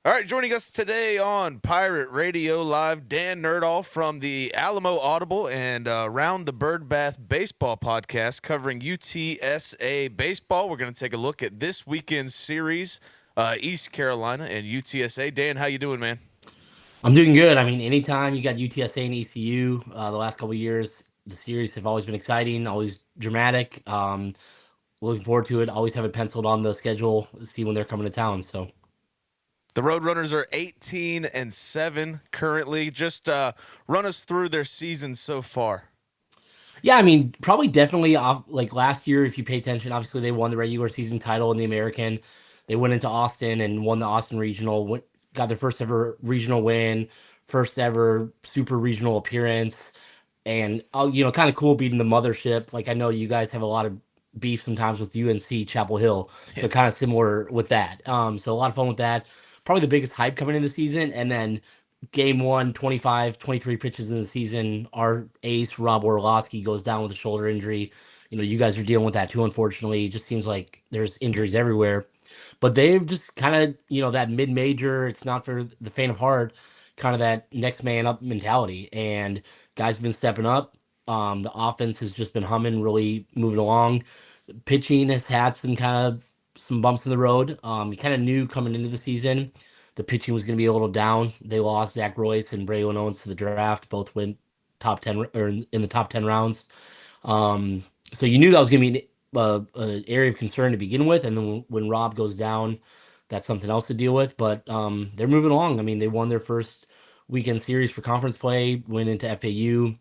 All right, joining us today on Pirate Radio Live, Dan Nerdahl from the Alamo Audible and Round the Birdbath Baseball podcast covering UTSA baseball. We're going to take a look at this weekend's series, East Carolina and UTSA. Dan, how you doing, man? I'm doing good. I mean, anytime you got UTSA and ECU, the last couple of years, the series have always been exciting, always dramatic. Looking forward to it. Always have it penciled on the schedule, see when they're coming to town. So, The Roadrunners are 18-7 currently. Just run us through their season so far. yeah, I mean, probably definitely off like last year, if you pay attention, obviously they won the regular season title in the American. They went into Austin and won the Austin Regional, got their first ever regional win, first ever super regional appearance. And kind of cool beating the mothership. Like I know you guys have a lot of beef sometimes with UNC Chapel Hill, so kind of similar with that. So a lot of fun with that. Probably the biggest hype coming in the season, and then game one, 25, 23 pitches in the season. Our ace Rob Orlowski goes down with a shoulder injury. You guys are dealing with that too. Unfortunately, it just seems like there's injuries everywhere. But they've just kind of, that mid major, it's not for the faint of heart, kind of that next man up mentality. And guys have been stepping up. The offense has just been humming, really moving along. Pitching has had some bumps in the road. You kind of knew coming into the season the pitching was going to be a little down. They lost Zach Royce and Braylon Owens to the draft. Both went top 10 or in the top 10 rounds. Um, so you knew that was going to be an area of concern to begin with. And then when Rob goes down, that's something else to deal with. But they're moving along. I mean, they won their first weekend series for conference play, went into FAU.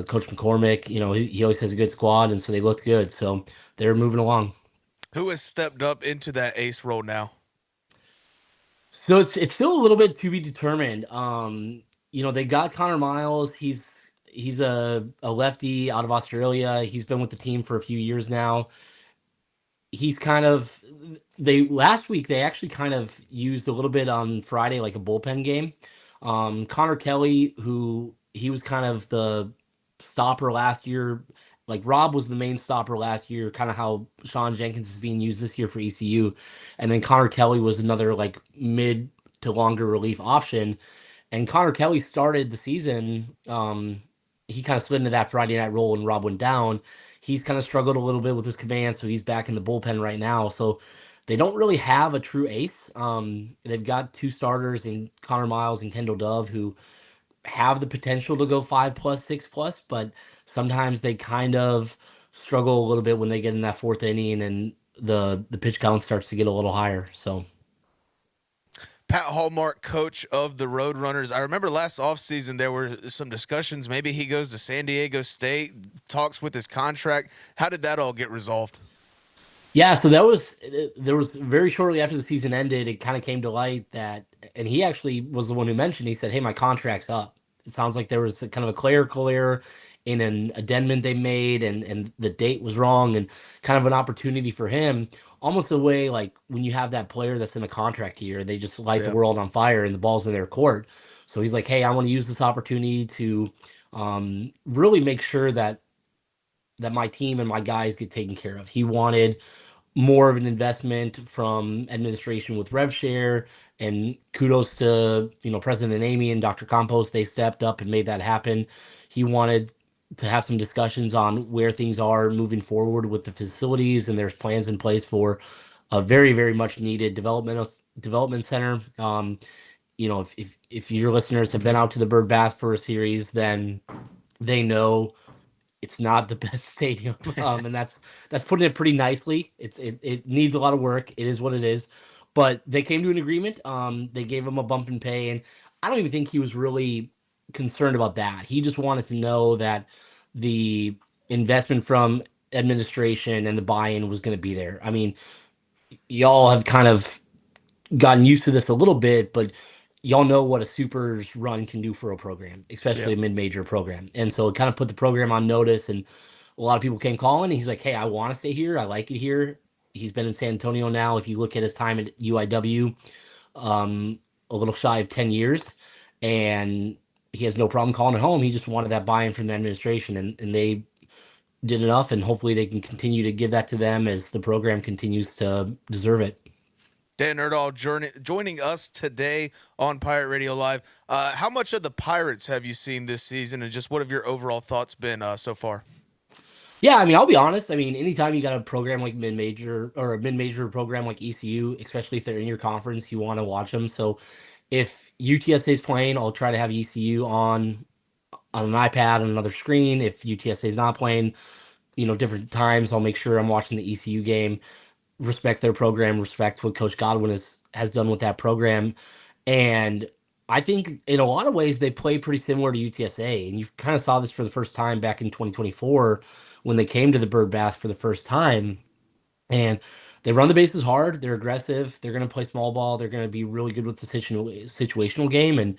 Coach McCormick, he always has a good squad, and so they looked good. So they're moving along. Who has stepped up into that ace role now? So it's still a little bit to be determined. They got Connor Miles. He's a lefty out of Australia. He's been with the team for a few years now. He's kind of they last week they actually kind of used a little bit on Friday like a bullpen game. Connor Kelly, who he was kind of the stopper last year, like Rob was the main stopper last year, kind of how Sean Jenkins is being used this year for ECU, and then Connor Kelly was another like mid to longer relief option. And Connor Kelly started the season. He kind of slid into that Friday night role when Rob went down. He's kind of struggled a little bit with his command, so he's back in the bullpen right now. So they don't really have a true ace. They've got two starters in Connor Miles and Kendall Dove who have the potential to go 5 plus, 6 plus, but sometimes they kind of struggle a little bit when they get in that fourth inning and the pitch count starts to get a little higher. So Pat Hallmark, coach of the Roadrunners. I remember last offseason there were some discussions. Maybe he goes to San Diego State, talks with his contract. How did that all get resolved? yeah, so that was there was very shortly after the season ended, it kind of came to light that, and he actually was the one who mentioned. He said, "Hey, my contract's up." It sounds like there was kind of a clerical error in an addendum they made, and the date was wrong, and kind of an opportunity for him, almost the way like when you have that player that's in a contract year, they just light the Yeah. world on fire and the ball's in their court. So he's like, "Hey, I want to use this opportunity to really make sure that my team and my guys get taken care of." He wanted more of an investment from administration with RevShare, and kudos to President Amy and Dr. Campos. They stepped up and made that happen. He wanted to have some discussions on where things are moving forward with the facilities, and there's plans in place for a very very much needed development center. If your listeners have been out to the Bird Bath for a series, then they know it's not the best stadium, and that's putting it pretty nicely. It needs a lot of work. It is what it is, but they came to an agreement. They gave him a bump in pay, and I don't even think he was really concerned about that. He just wanted to know that the investment from administration and the buy-in was going to be there. I mean, y'all have kind of gotten used to this a little bit, but y'all know what a supers run can do for a program, Yeah. especially a mid-major program. And so it kind of put the program on notice, and a lot of people came calling. And he's like, "Hey, I want to stay here. I like it here." He's been in San Antonio now. If you look at his time at UIW, a little shy of 10 years, and he has no problem calling it home. He just wanted that buy-in from the administration, and they did enough, and hopefully they can continue to give that to them as the program continues to deserve it. Dan Nerdahl joining us today on Pirate Radio Live. How much of the Pirates have you seen this season, and just what have your overall thoughts been so far? Yeah, I mean, I'll be honest. I mean, anytime you got a program like mid-major or a mid-major program like ECU, especially if they're in your conference, you want to watch them. So if UTSA is playing, I'll try to have ECU on an iPad on another screen. If UTSA is not playing, different times, I'll make sure I'm watching the ECU game. Respect their program, respect what Coach Godwin has done with that program, and I think in a lot of ways they play pretty similar to UTSA. And you kind of saw this for the first time back in 2024 when they came to the Bird Bath for the first time. And they run the bases hard. They're aggressive. They're going to play small ball. They're going to be really good with the situational game. And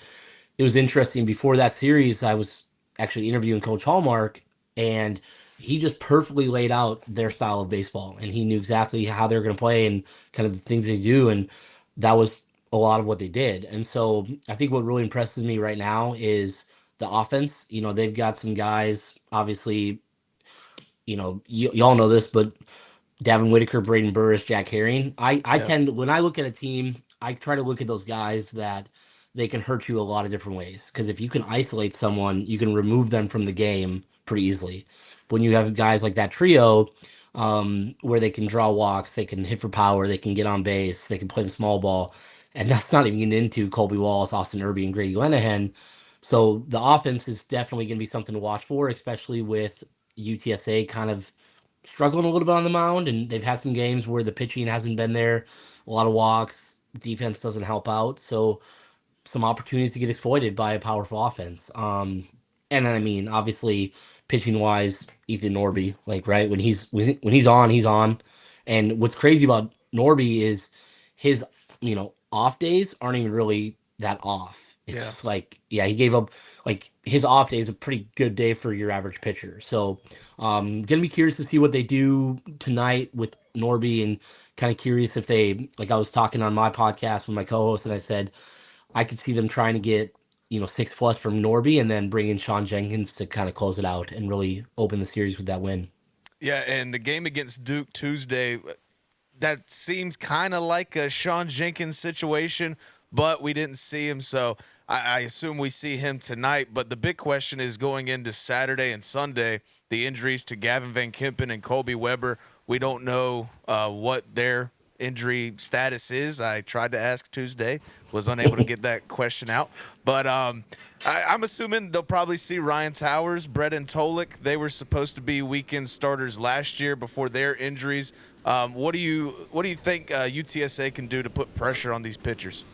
it was interesting. Before that series, I was actually interviewing Coach Hallmark, and he just perfectly laid out their style of baseball, and he knew exactly how they're going to play and kind of the things they do, and that was a lot of what they did. And so I think what really impresses me right now is the offense. They've got some guys, obviously. Y'all know this, but Davin Whitaker, Braden Burris, Jack Herring. I Yeah. tend when I look at a team, I try to look at those guys that they can hurt you a lot of different ways. Because if you can isolate someone, you can remove them from the game pretty easily. When you have guys like that trio, where they can draw walks, they can hit for power, they can get on base, they can play the small ball, and that's not even getting into Colby Wallace, Austin Irby, and Grady Lenahan. So the offense is definitely going to be something to watch for, especially with UTSA kind of struggling a little bit on the mound, and they've had some games where the pitching hasn't been there. A lot of walks, defense doesn't help out, so some opportunities to get exploited by a powerful offense. And then I mean, obviously, pitching wise, Ethan Norby, like right when he's on, he's on. And what's crazy about Norby is his off days aren't even really that off. It's Yeah. just like yeah, he gave up like his off day is a pretty good day for your average pitcher. So gonna be curious to see what they do tonight with Norby, and kind of curious if they like I was talking on my podcast with my co-host, and I said I could see them trying to get 6+ from Norby, and then bring in Sean Jenkins to kind of close it out and really open the series with that win. Yeah, and the game against Duke Tuesday, that seems kind of like a Sean Jenkins situation, but we didn't see him, so I assume we see him tonight. But the big question is going into Saturday and Sunday, the injuries to Gavin Van Kempen and Colby Weber. We don't know what their injury status is. I tried to ask Tuesday, was unable to get that question out. But I'm assuming they'll probably see Ryan Towers, Brett and Tolik. They were supposed to be weekend starters last year before their injuries. What do you think UTSA can do to put pressure on these pitchers?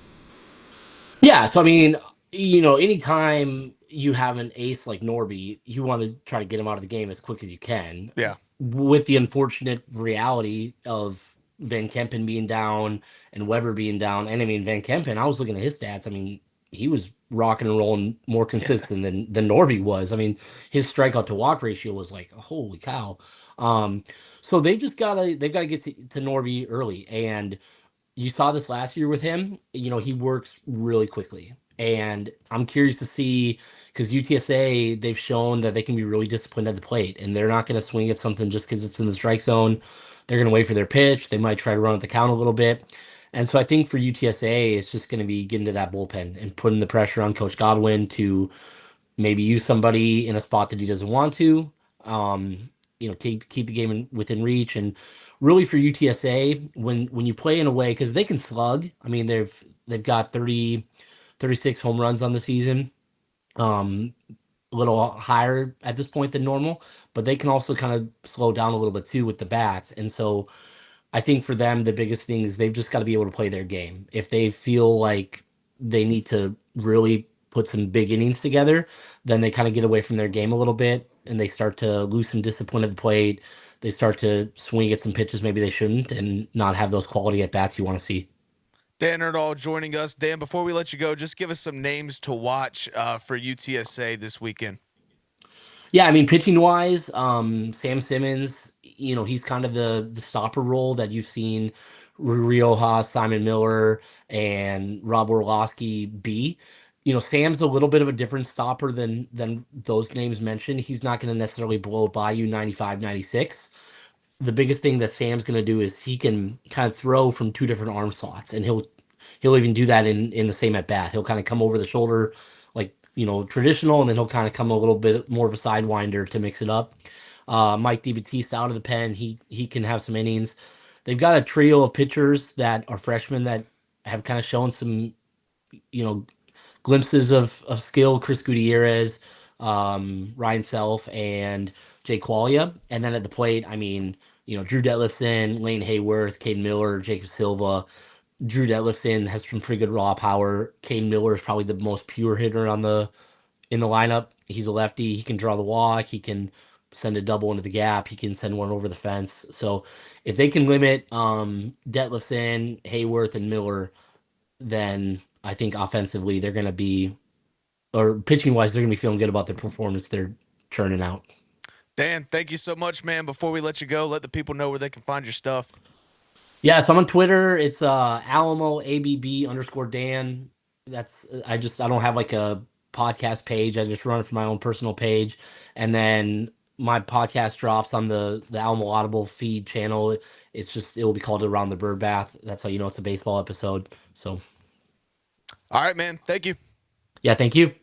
Yeah, so I mean, anytime you have an ace like Norby, you want to try to get him out of the game as quick as you can. Yeah, With the unfortunate reality of Van Kempen being down and Weber being down, and I mean Van Kempen, I was looking at his stats. I mean, he was rocking and rolling more yeah, consistent than Norby was. I mean, his strikeout to walk ratio was like, holy cow. Um, so they've gotta get to Norby early, and you saw this last year with him. He works really quickly. And I'm curious to see because UTSA, they've shown that they can be really disciplined at the plate, and they're not going to swing at something just because it's in the strike zone. They're going to wait for their pitch. They might try to run at the count a little bit. And so I think for UTSA, it's just going to be getting to that bullpen and putting the pressure on Coach Godwin to maybe use somebody in a spot that he doesn't want to. Um, keep the game within reach, and really for UTSA when you play in a way because they can slug. I mean they've got 36 home runs on the season. Um, a little higher at this point than normal, but they can also kind of slow down a little bit too with the bats. And so I think for them, the biggest thing is they've just got to be able to play their game. If they feel like they need to really put some big innings together, then they kind of get away from their game a little bit and they start to lose some discipline at the plate. They start to swing at some pitches maybe they shouldn't and not have those quality at bats you want to see. Dan Nerdahl joining us. Dan, before we let you go, just give us some names to watch for UTSA this weekend. Yeah, I mean, pitching wise, Sam Simmons, he's kind of the stopper role that you've seen Riojas, Simon Miller, and Rob Orlowski be. Sam's a little bit of a different stopper than those names mentioned. He's not going to necessarily blow by you 95, 96. the biggest thing that Sam's going to do is he can kind of throw from two different arm slots, and he'll even do that in the same at bat. He'll kind of come over the shoulder, like traditional, and then he'll kind of come a little bit more of a sidewinder to mix it up. Mike DiBattista out of the pen, he can have some innings. They've got a trio of pitchers that are freshmen that have kind of shown some you know glimpses of skill. Chris Gutierrez, Ryan Self, and Jay Qualia. And then at the plate, I mean, Drew Detlefson, Lane Hayworth, Caden Miller, Jacob Silva. Drew Detlefson has some pretty good raw power. Caden Miller is probably the most pure hitter in the lineup. He's a lefty. He can draw the walk. He can send a double into the gap. He can send one over the fence. So if they can limit Detlefson, Hayworth, and Miller, then I think offensively they're going to be, or pitching wise, they're going to be feeling good about their performance they're churning out. Dan, thank you so much, man. Before we let you go, let the people know where they can find your stuff. Yeah, so I'm on Twitter. It's Alamo ABB underscore Dan. I don't have like a podcast page. I just run it from my own personal page, and then my podcast drops on the Alamo Audible feed channel. It will be called Around the Bird Bath. That's how you know it's a baseball episode. So All right, man. Thank you. yeah, thank you.